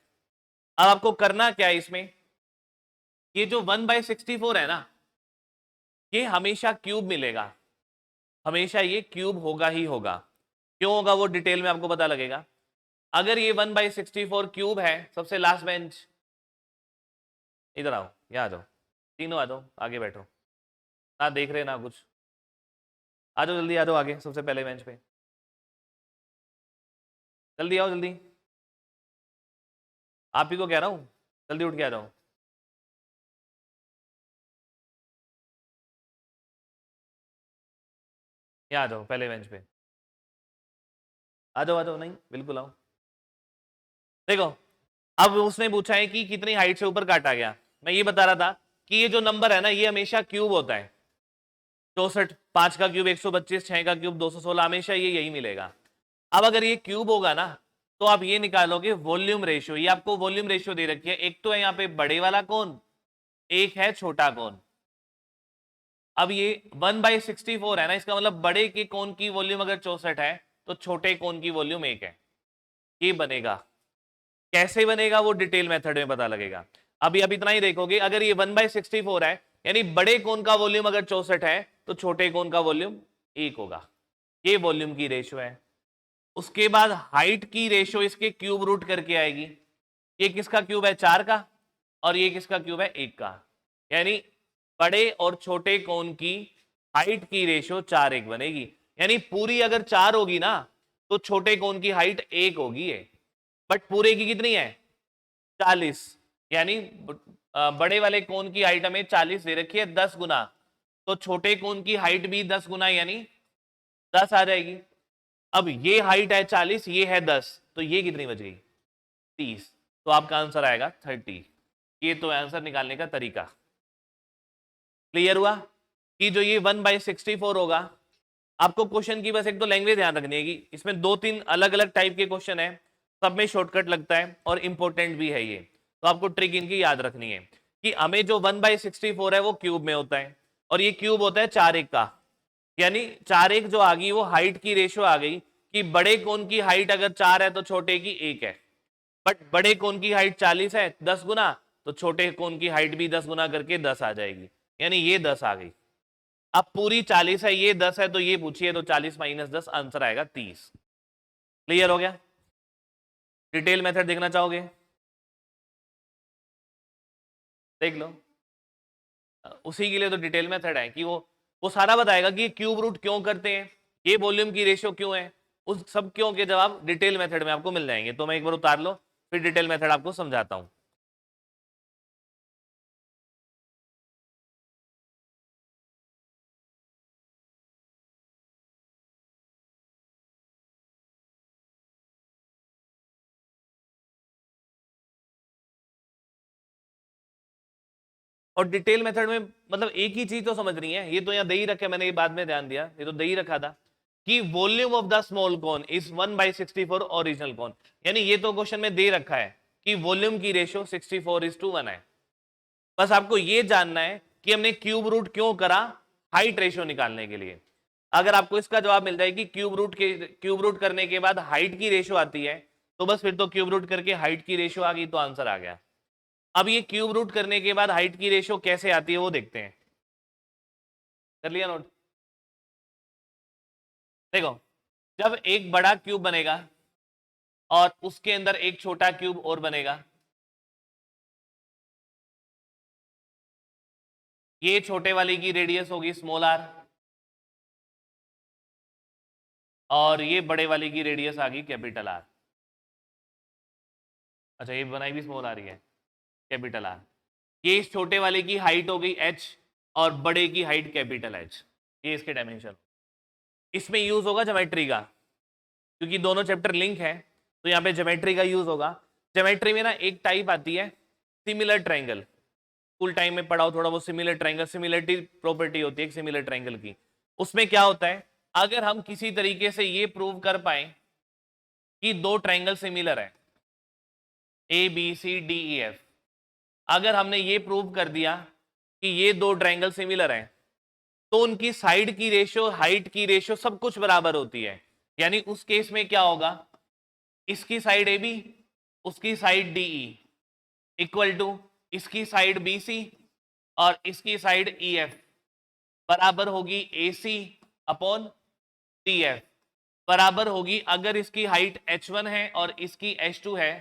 अब आपको करना क्या है इसमें, ये जो 1/64 है ना, ये हमेशा क्यूब मिलेगा, हमेशा ये क्यूब होगा ही होगा। क्यों होगा वो डिटेल में आपको पता लगेगा। अगर ये 1/64 क्यूब है, सबसे लास्ट बेंच, इधर आओ, यहाँ आ जाओ, तीनों आ जाओ, आगे बैठो, ना देख रहे ना कुछ, आ जाओ जल्दी, आ जाओ आगे सबसे पहले बेंच पे, जल्दी आओ जल्दी, आप ही को कह रहा हूँ, जल्दी उठ के आ जाओ। यहाँ आ जाओ पहले बेंच पे, आ जाओ, नहीं बिल्कुल आओ। देखो अब उसने पूछा है कि कितनी हाइट से ऊपर काटा गया, मैं ये बता रहा था कि ये जो नंबर है ना ये हमेशा क्यूब होता है, 64, 5 का क्यूब 125, 6 का क्यूब 216, हमेशा ये यही मिलेगा। अब अगर ये क्यूब होगा ना तो आप ये निकालोगे वॉल्यूम रेशियो, ये आपको वॉल्यूम रेशियो दे रखी है, एक तो है यहाँ पे बड़े वाला कोन, एक है छोटा कोन। अब ये 1/64 है ना, इसका मतलब बड़े के कोन की वॉल्यूम अगर 64 है तो छोटे कोन की वॉल्यूम 1 है, ये बनेगा। कैसे बनेगा वो डिटेल मेथड में पता लगेगा, अभी आप इतना ही देखोगे, अगर ये 1/64 है यानी बड़े कोन का वॉल्यूम अगर 64 है तो छोटे कोन का वॉल्यूम 1 होगा, ये वॉल्यूम की रेशियो है। उसके बाद हाइट की रेशियो इसके क्यूब रूट करके आएगी, ये किसका क्यूब है 4 का, और ये किसका क्यूब है 1 का, यानी बड़े और छोटे कोन की हाइट की रेशियो 4:1 बनेगी, यानी पूरी अगर 4 होगी ना तो छोटे कोन की हाइट 1 होगी है, बट पूरे की कितनी है 40, यानी बड़े वाले कोन की हाइट हमें 40 दे रखी है 10 गुना, तो छोटे कोन की हाइट भी 10 गुना यानी 10 आ जाएगी। अब ये हाइट है 40, ये है 10, तो ये कितनी बच गई 30, तो आपका आंसर आएगा 30। ये तो आंसर निकालने का तरीका क्लियर हुआ कि जो ये 1/64 होगा। आपको क्वेश्चन की बस एक तो लैंग्वेज ध्यान रखनी है कि इसमें 2-3 अलग अलग टाइप के क्वेश्चन है, सब में शॉर्टकट लगता है और इंपॉर्टेंट भी है ये, तो आपको ट्रिक इनकी याद रखनी है कि हमें जो 1/64 है वो क्यूब में होता है, और ये क्यूब होता है 4:1 का, यानी 4:1 जो आ गई वो हाइट की रेशियो आ गई कि बड़े कोन की हाइट अगर 4 है तो छोटे की 1 है, बट बड़े कोन की हाइट 40 है 10 गुना, तो छोटे कोन की हाइट भी 10 गुना करके 10 आ जाएगी, यानी ये 10 आ गई। अब पूरी 40 है, ये 10 है, तो ये पूछिए तो 40 - 10 आंसर आएगा 30। क्लियर हो गया। डिटेल मेथड देखना चाहोगे देख लो, उसी के लिए तो डिटेल मेथड है कि वो सारा बताएगा कि क्यूब रूट क्यों करते हैं, ये वॉल्यूम की रेशियो क्यों है, उस सब क्यों के जवाब डिटेल मेथड में आपको मिल जाएंगे। तो मैं एक बार उतार लो फिर डिटेल मेथड आपको समझाता हूं। और डिटेल मेथड में मतलब एक ही चीज तो समझनी है, ये तो यहाँ दे ही रखे, मैंने ये बाद में ध्यान दिया, ये तो दे ही रखा था कि volume of the small cone is 1/64 original cone, यानी ये तो क्वेश्चन में दे रखा है कि वॉल्यूम की रेशियो 64:1 है। बस आपको ये जानना है कि हमने क्यूब रूट क्यों करा, हाइट रेशियो निकालने के लिए। अगर आपको इसका जवाब मिल जाए कि क्यूब रूट करने के बाद हाइट की रेशियो आती है, तो बस फिर तो क्यूब रूट करके हाइट की रेशियो आ गई तो आंसर आ गया। अब ये क्यूब रूट करने के बाद हाइट की रेशियो कैसे आती है वो देखते हैं। कर लिया नोट। देखो जब एक बड़ा क्यूब बनेगा और उसके अंदर एक छोटा क्यूब और बनेगा, ये छोटे वाले की रेडियस होगी स्मॉल आर, और ये बड़े वाले की रेडियस आ गई कैपिटल आर। अच्छा ये बनाई भी स्मॉल आ रही है कैपिटल आर। ये इस छोटे वाले की हाइट हो गई h और बड़े की हाइट कैपिटल H, ये इसके डायमेंशन। इसमें यूज होगा ज्योमेट्री का, क्योंकि दोनों चैप्टर लिंक है तो यहाँ पे ज्योमेट्री का यूज होगा। ज्योमेट्री में ना एक टाइप आती है सिमिलर ट्रायंगल, स्कूल टाइम में पढ़ाओ थोड़ा बहुत सिमिलर ट्रायंगल, सिमिलरिटी प्रॉपर्टी होती है एक सिमिलर ट्रायंगल की। उसमें क्या होता है, अगर हम किसी तरीके से ये प्रूव कर पाए कि दो ट्रायंगल सिमिलर है ABCDEF, अगर हमने ये प्रूव कर दिया कि ये दो ट्रायंगल सिमिलर हैं तो उनकी साइड की रेशियो, हाइट की रेशियो सब कुछ बराबर होती है। यानी उस केस में क्या होगा, इसकी साइड AB उसकी साइड DE इक्वल टू इसकी साइड BC और इसकी साइड EF बराबर होगी AC अपॉन TF, बराबर होगी, अगर इसकी हाइट H1 है और इसकी H2 है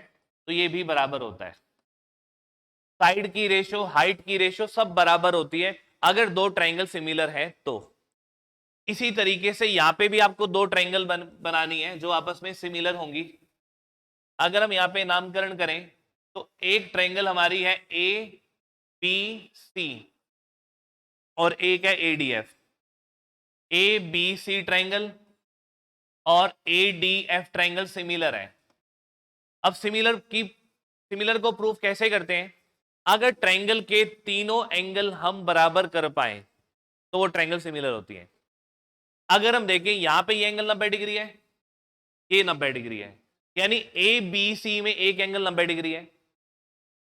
तो ये भी बराबर होता है। साइड की रेशियो, हाइट की रेशियो सब बराबर होती है अगर दो ट्रायंगल सिमिलर है तो। इसी तरीके से यहां पे भी आपको दो ट्रायंगल बनानी है जो आपस में सिमिलर होंगी। अगर हम यहाँ पे नामकरण करें तो एक ट्रायंगल हमारी है ABC और एक है ADF। ABC ट्रायंगल और ADF ट्रायंगल सिमिलर है। अब सिमिलर को प्रूफ कैसे करते हैं, अगर ट्रायंगल के तीनों एंगल हम बराबर कर पाए तो वो ट्रायंगल सिमिलर होती है। अगर हम देखें यहां पे ये एंगल 90 डिग्री है, ये 90 डिग्री है, यानी ABC में एक एंगल 90 डिग्री है,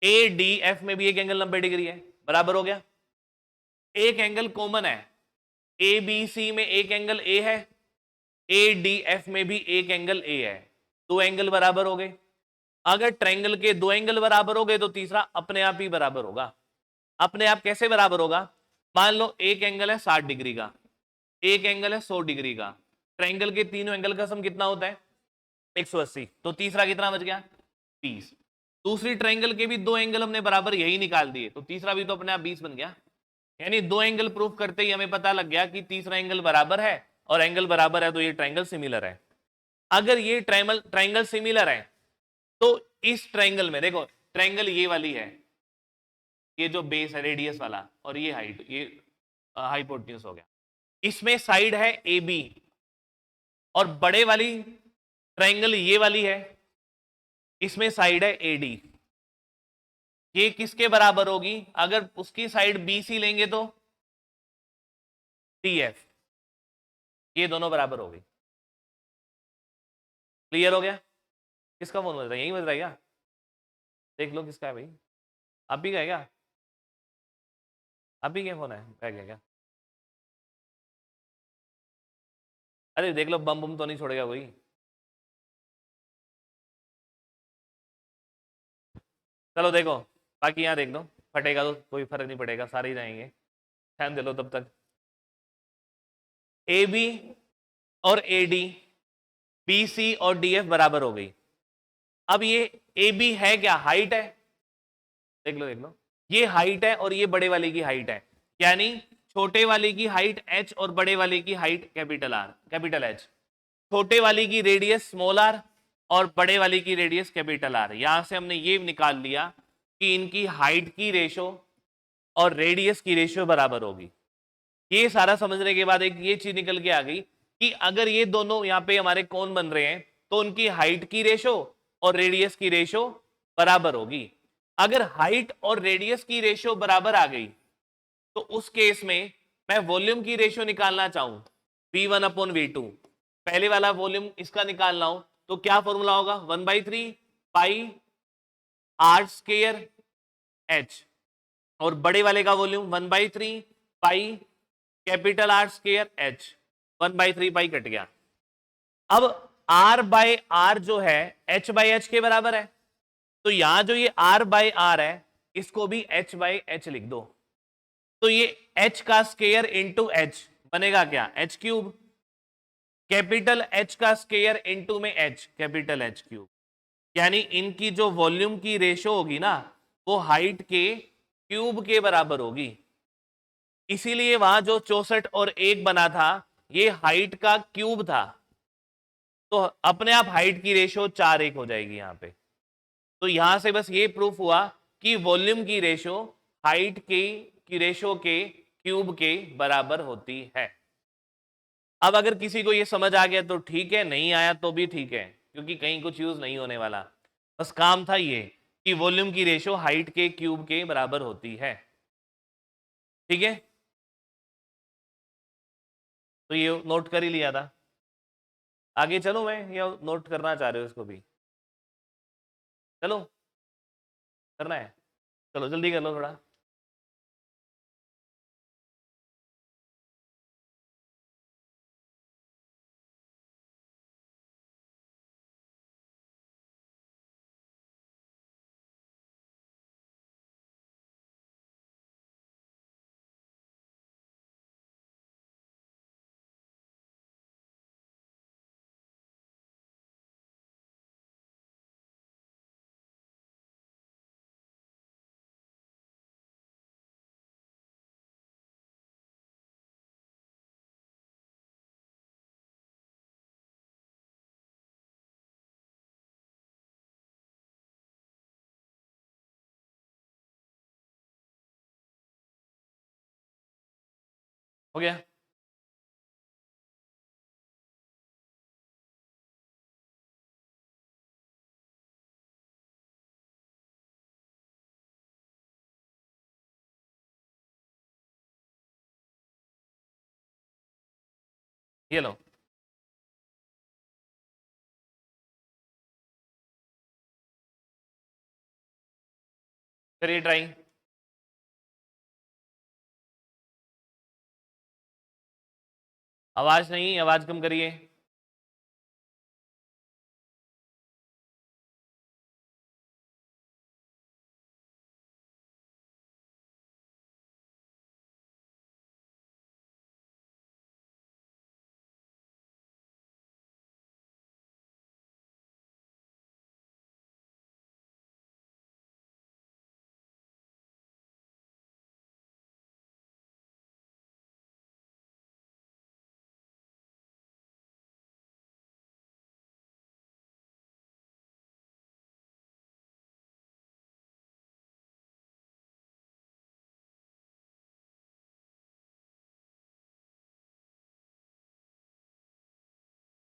ADF में भी एक एंगल 90 डिग्री है, बराबर हो गया। एक एंगल कॉमन है, ABC में एक एंगल A है, ADF में भी एक एंगल A है, दो एंगल बराबर हो गए। अगर ट्रायंगल के दो एंगल बराबर हो गए तो तीसरा अपने आप ही बराबर होगा। अपने आप कैसे बराबर होगा, मान लो एक एंगल है 60 डिग्री का, एक एंगल है 100 डिग्री का, ट्रायंगल के तीनों एंगल का सम कितना होता है 180, तो तीसरा कितना बच गया 30। दूसरी ट्रायंगल के भी दो एंगल हमने बराबर यही निकाल दिए तो तीसरा भी तो अपने आप 20 बन गया। यानी दो एंगल प्रूफ करते ही हमें पता लग गया कि तीसरा एंगल बराबर है, और एंगल बराबर है तो ये ट्रायंगल सिमिलर है। अगर ये ट्रायंगल सिमिलर है तो इस ट्रायंगल में देखो, ट्रायंगल ये वाली है, ये जो बेस है रेडियस वाला, और ये हाइट, ये हाइपोटेन्यूज हो गया, इसमें साइड है AB और बड़े वाली ट्रायंगल ये वाली है, इसमें साइड है AD। ये किसके बराबर होगी, अगर उसकी साइड BC लेंगे तो TF, ये दोनों बराबर हो गई। क्लियर हो गया, किसका फोन बज रहा है, यही बज रहा है क्या, देख लो किसका है भाई, आप ही का है क्या, आप ही क्या फोन है, बैग है क्या, अरे देख लो बम बम तो नहीं छोड़ेगा कोई। चलो देखो, बाकी यहाँ देख लो, फटेगा तो कोई फर्क नहीं पड़ेगा, सारे ही रहेंगे, ध्यान दे लो तब तक। AB और AD, BC और DF बराबर हो गई। अब ये AB है क्या, हाइट है, देख लो ये हाइट है और ये बड़े वाले की हाइट है, यानी छोटे वाले की हाइट H और बड़े वाले की हाइट कैपिटल H। छोटे वाली की रेडियस स्मॉल r और बड़े वाली की रेडियस कैपिटल R। यहां से हमने ये निकाल लिया कि इनकी हाइट की रेशो और रेडियस की रेशियो बराबर होगी। ये सारा समझने के बाद एक ये चीज निकल के आ गई कि अगर ये दोनों यहाँ पे हमारे कोण बन रहे हैं तो उनकी हाइट की रेशो और रेडियस की रेशो बराबर होगी। अगर हाइट और रेडियस की रेशियो बराबर आ गई तो उस केस में मैं वॉल्यूम की रेशियो निकालना चाहूं V1 अपॉन V2, पहले वाला वॉल्यूम इसका निकालना हो तो क्या फॉर्मूला होगा 1/3 पाई r स्क्वायर h, और बड़े वाले का volume 1/3 pi capital R square h, 1/3 pi cut गया। अब r बाय r जो है h बाय h के बराबर है, तो यहां जो ये r बाय r है इसको भी h बाय h लिख दो, तो ये h का स्क्वायर इंटू h बनेगा क्या h क्यूब, कैपिटल H का स्क्वायर इंटू में h कैपिटल H क्यूब। यानी इनकी जो वॉल्यूम की रेशो होगी ना वो हाइट के क्यूब के बराबर होगी। इसीलिए वहां जो 64 और 1 बना था ये हाइट का क्यूब था, तो अपने आप हाइट की रेशो 4:1 हो जाएगी यहां पे। तो यहां से बस ये प्रूफ हुआ कि वॉल्यूम की रेशो हाइट के की रेशो के क्यूब के बराबर होती है। अब अगर किसी को ये समझ आ गया तो ठीक है, नहीं आया तो भी ठीक है, क्योंकि कहीं कुछ यूज नहीं होने वाला। बस काम था ये कि वॉल्यूम की रेशो हाइट के क्यूब के बराबर होती है। ठीक है, तो ये नोट कर ही लिया था। आगे चलो, मैं ये नोट करना चाह रहे हो इसको भी? चलो, करना है, चलो जल्दी कर लो थोड़ा। हो गया? ये लो। करिए ट्राई। आवाज नहीं, आवाज कम करिए।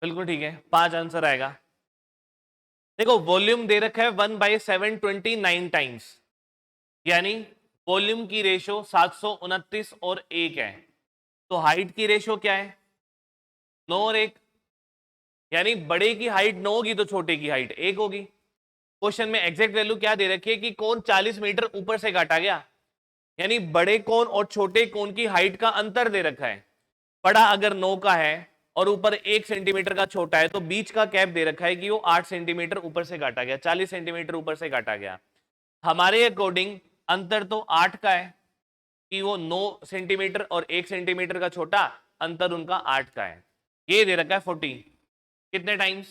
बिल्कुल ठीक है, 5 आंसर आएगा। देखो, वॉल्यूम दे रखा है 1/729 यानी वॉल्यूम की रेशो 729 और 1 है। तो हाइट की रेशो क्या है? 9 और 1, यानी बड़े की हाइट 9 होगी तो छोटे की हाइट 1 होगी। क्वेश्चन में एग्जैक्ट वैल्यू क्या दे रखी है कि कोण 40 मीटर ऊपर से काटा गया, यानी बड़े कोण और छोटे कोण की हाइट का अंतर दे रखा है। बड़ा अगर 9 का है और ऊपर 1 सेंटीमीटर का छोटा है, तो बीच का कैप दे रखा है कि वो 8 सेंटीमीटर ऊपर से काटा गया, 40 सेंटीमीटर ऊपर से काटा गया। हमारे अकॉर्डिंग अंतर तो 8 का है कि वो 9 सेंटीमीटर और 1 सेंटीमीटर का छोटा, अंतर उनका 8 का है। ये दे रखा है 40, कितने टाइम्स?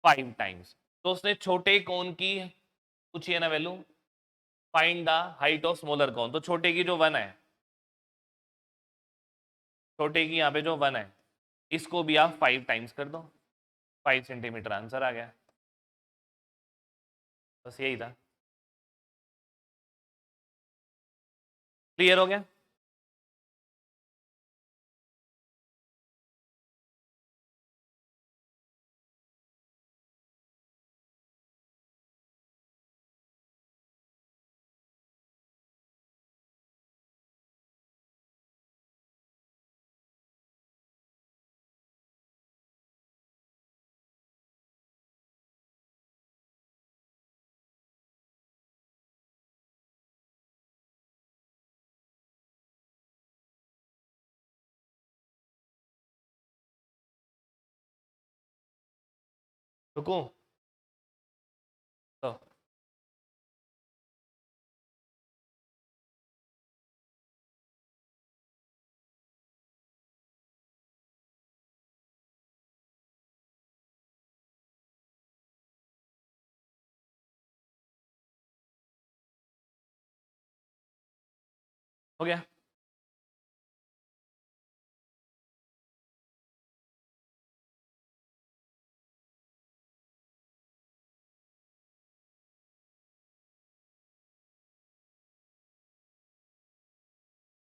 5 टाइम्स। तो उसने छोटे कोण की पूछी है ना value, find the height of smaller कोण। तो छोटे की जो 1 है, छोटे की यहाँ पे जो 1 है, इसको भी आप 5 टाइम्स कर दो, 5 सेंटीमीटर आंसर आ गया। बस यही था। क्लियर हो गया? रुको तो हो गया।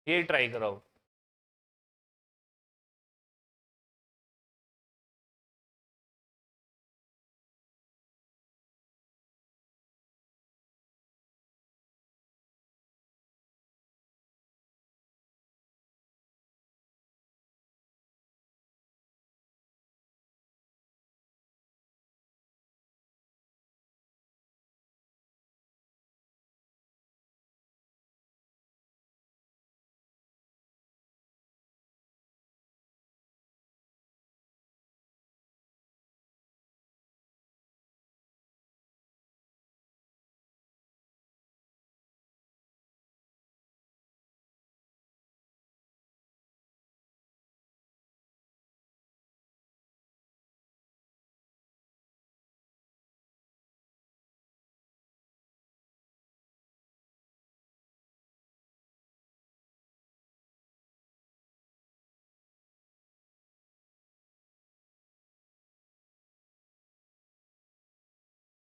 ये ट्राई करो।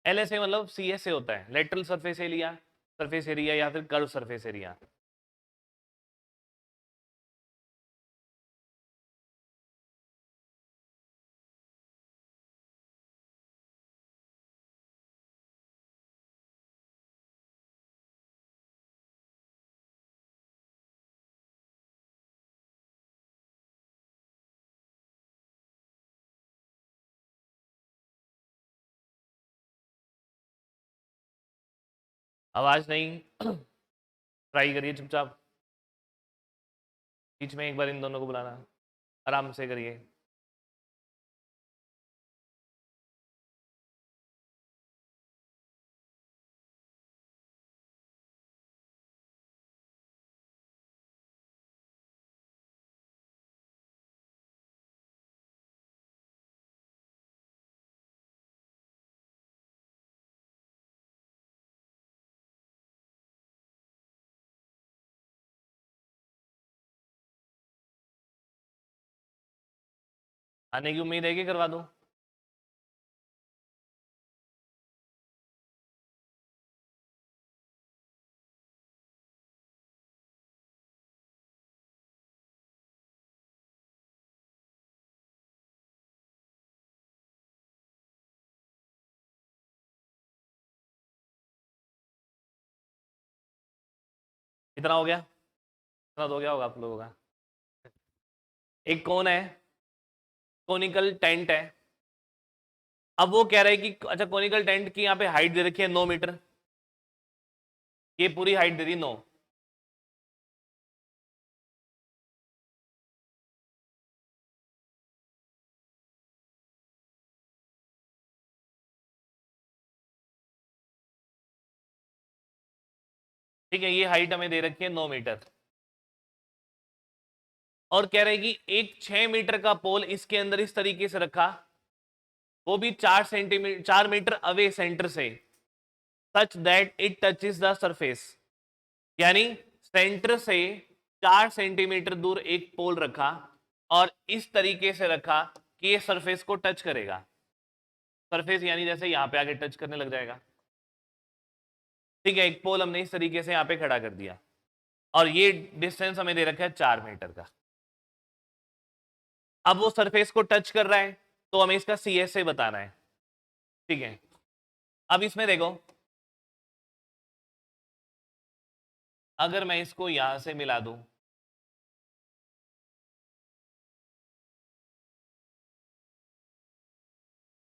LSA मतलब CSA होता है, lateral surface area, surface area या फिर कर्व सरफेस एरिया। आवाज नहीं ट्राई करिए चुपचाप, बीच में एक बार इन दोनों को बुलाना, आराम से करिए। आने की उम्मीद है कि करवा दूं? कितना हो गया? कितना हो गया होगा आप लोगों का? एक कौन है, कोनिकल टेंट है। अब वो कह रहा है कि अच्छा कोनिकल टेंट की यहाँ पे हाइट दे रखी है 9 मीटर, ये पूरी हाइट दे दी 9। ठीक है, ये हाइट हमें दे रखी है 9 मीटर, और कह रहे हैं कि एक 6 मीटर का पोल इसके अंदर इस तरीके से रखा, वो भी 4 सेंटीमीटर 4 मीटर अवे सेंटर से, such that it touches the surface. यानी सेंटर से 4 सेंटीमीटर दूर एक पोल रखा और इस तरीके से रखा कि ये सरफेस को टच करेगा। सरफेस यानी जैसे यहां पे आके टच करने लग जाएगा। ठीक है, एक पोल हमने इस तरीके से यहां पे खड़ा कर दिया और ये डिस्टेंस हमें दे रखा है 4 मीटर का। अब वो सरफेस को टच कर रहा है तो हमें इसका CSA बताना है। ठीक है, अब इसमें देखो, अगर मैं इसको यहां से मिला दूं,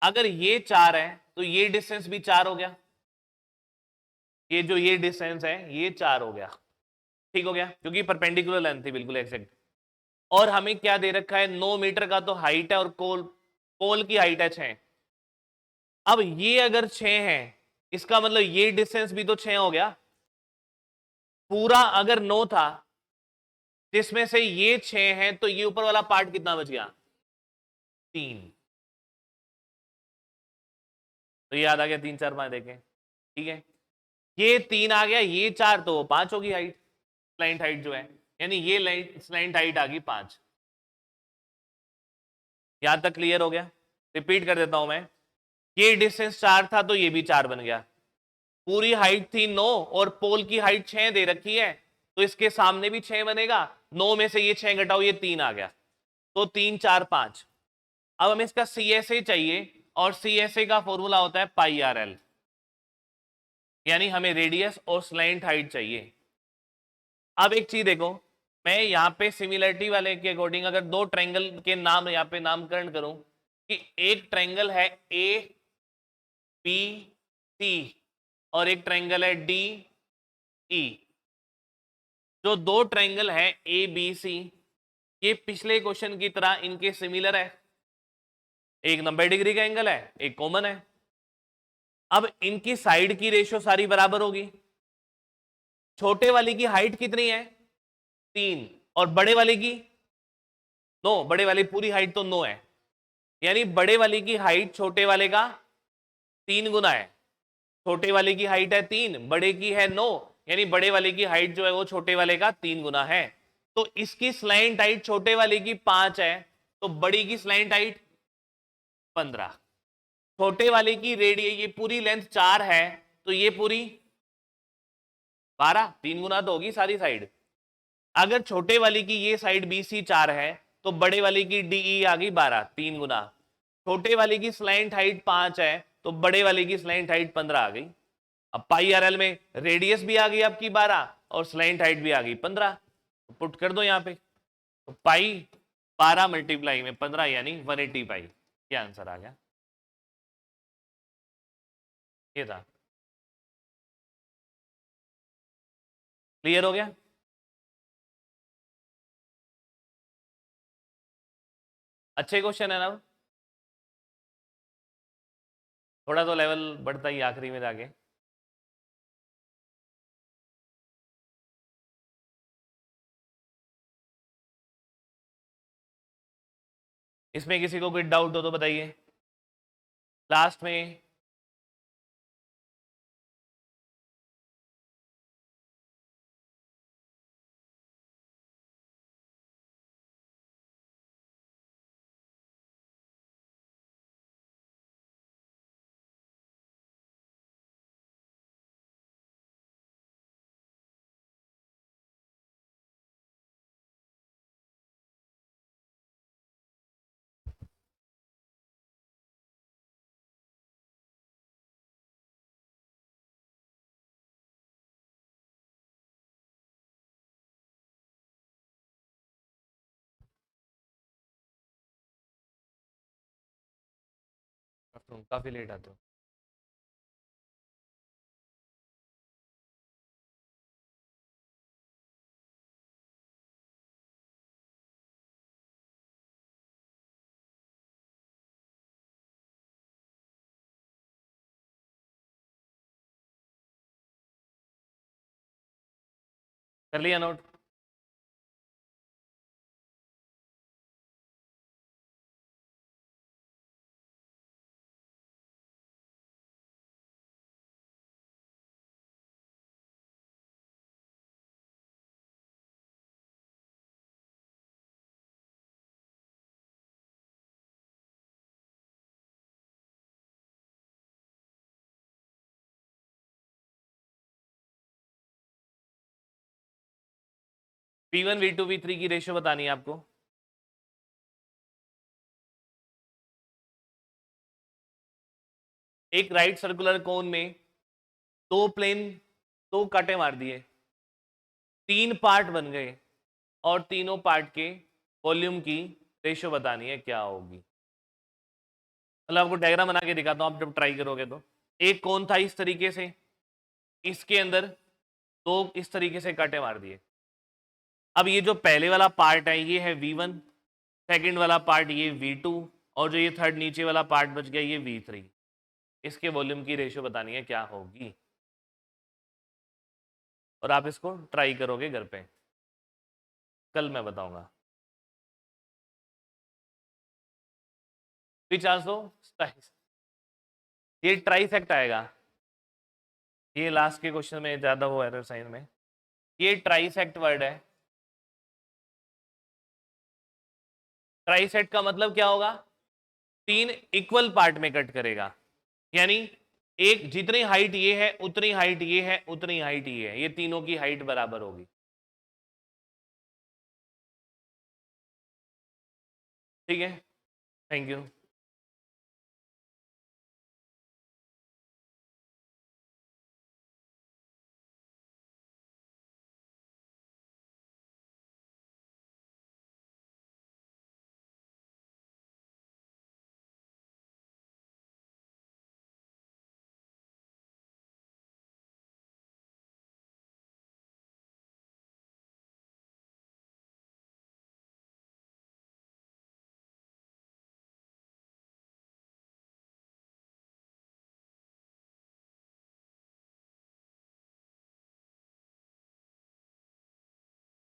अगर ये 4 है तो ये डिस्टेंस भी 4 हो गया, ये जो ये डिस्टेंस है ये 4 हो गया। ठीक हो गया, क्योंकि परपेंडिकुलर लेंथ थी बिल्कुल एग्जैक्ट। और हमें क्या दे रखा है, 9 मीटर का तो हाइट है और पोल की हाइट है 6। अब ये अगर 6 है, इसका मतलब ये डिस्टेंस भी तो 6 हो गया। पूरा अगर 9 था जिसमें से ये 6 है, तो ये ऊपर वाला पार्ट कितना बच गया, 3। तो ये याद आ गया, 3 4 5 देखें। ठीक है, ये 3 आ गया, ये 4, तो 5 होगी हाइट, स्लाइंट हाइट जो है, यानी ये स्लाइंट हाइट आ गई 5। यहां तक क्लियर हो गया? रिपीट कर देता हूं मैं, ये डिस्टेंस 4 था तो ये भी 4 बन गया। पूरी हाइट थी 9 और पोल की हाइट 6 दे रखी है, तो इसके सामने भी 6 बनेगा, 9 में से ये 6 घटाओ, ये 3 आ गया, तो 3 4 5। अब हमें इसका CSA चाहिए, और CSA का फॉर्मूला होता है पाई RL, यानी हमें रेडियस और स्लैंट हाइट चाहिए। अब एक चीज देखो, मैं यहाँ पे सिमिलरिटी वाले के अकॉर्डिंग अगर दो ट्रायंगल के नाम यहाँ पे नामकरण करूं कि एक ट्रायंगल है ABC और एक ट्रायंगल है DE, जो दो ट्रायंगल है ABC, ये पिछले क्वेश्चन की तरह इनके सिमिलर है, एक 90 डिग्री का एंगल है, एक कॉमन है। अब इनकी साइड की रेशियो सारी बराबर होगी। छोटे वाली की हाइट कितनी है 3, और बड़े वाले की 9, बड़े वाली पूरी हाइट तो 9 है, यानी बड़े वाले की हाइट छोटे वाले का 3 गुना है। छोटे वाले की हाइट है 3, बड़े की है 9, यानी बड़े वाले की हाइट जो है वो छोटे वाले का 3 गुना है। तो इसकी स्लैंट हाइट छोटे वाले की 5 है, तो बड़ी की स्लैंट हाइट 15। छोटे वाले की रेडियस ये पूरी लेंथ 4 है, तो ये पूरी 12, 3 गुना तो होगी सारी साइड। अगर छोटे वाली की ये साइड BC 4 है, तो बड़े वाली की DE आ गई 12, 3 गुना। छोटे वाले की स्लैंट हाइट 5 है, तो बड़े वाले की स्लैंट हाइट 15 आ गई। अब पाई RL में रेडियस भी आ गई आपकी 12 और स्लैंट हाइट भी आ गई 15, तो पुट कर दो यहाँ पे, तो पाई 12 मल्टीप्लाई में 15 यानी 180 पाई, ये आंसर आ गया। ये था, क्लियर हो गया? अच्छे क्वेश्चन है ना, थोड़ा तो लेवल बढ़ता ही आखिरी में जाके। इसमें किसी को कोई डाउट हो तो बताइए लास्ट में। काफी लेट आते हो। कर लिया नोट? V1 V2 V3 की रेशियो बतानी है आपको। एक राइट सर्कुलर कोन में दो प्लेन, दो कांटे मार दिए, 3 पार्ट बन गए, और तीनों पार्ट के वॉल्यूम की रेशियो बतानी है क्या होगी। मतलब आपको डायग्राम बना के दिखाता हूं, आप जब ट्राई करोगे तो। एक कोन था इस तरीके से, इसके अंदर दो इस तरीके से कांटे मार दिए। अब ये जो पहले वाला पार्ट है ये है V1, सेकंड वाला पार्ट ये V2, और जो ये थर्ड नीचे वाला पार्ट बच गया ये V3। इसके वॉल्यूम की रेशियो बतानी है क्या होगी, और आप इसको ट्राई करोगे घर पे, कल मैं बताऊंगा। विच आल्सो ये ट्राइसेक्ट आएगा, ये लास्ट के क्वेश्चन में ज्यादा वो एरर साइन में, ये ट्राइसेक्ट वर्ड है। ट्राइसेक्ट का मतलब क्या होगा, 3 इक्वल पार्ट में कट करेगा, यानी एक जितनी हाइट ये है उतनी हाइट ये है उतनी हाइट ये है, ये तीनों की हाइट बराबर होगी। ठीक है, थैंक यू।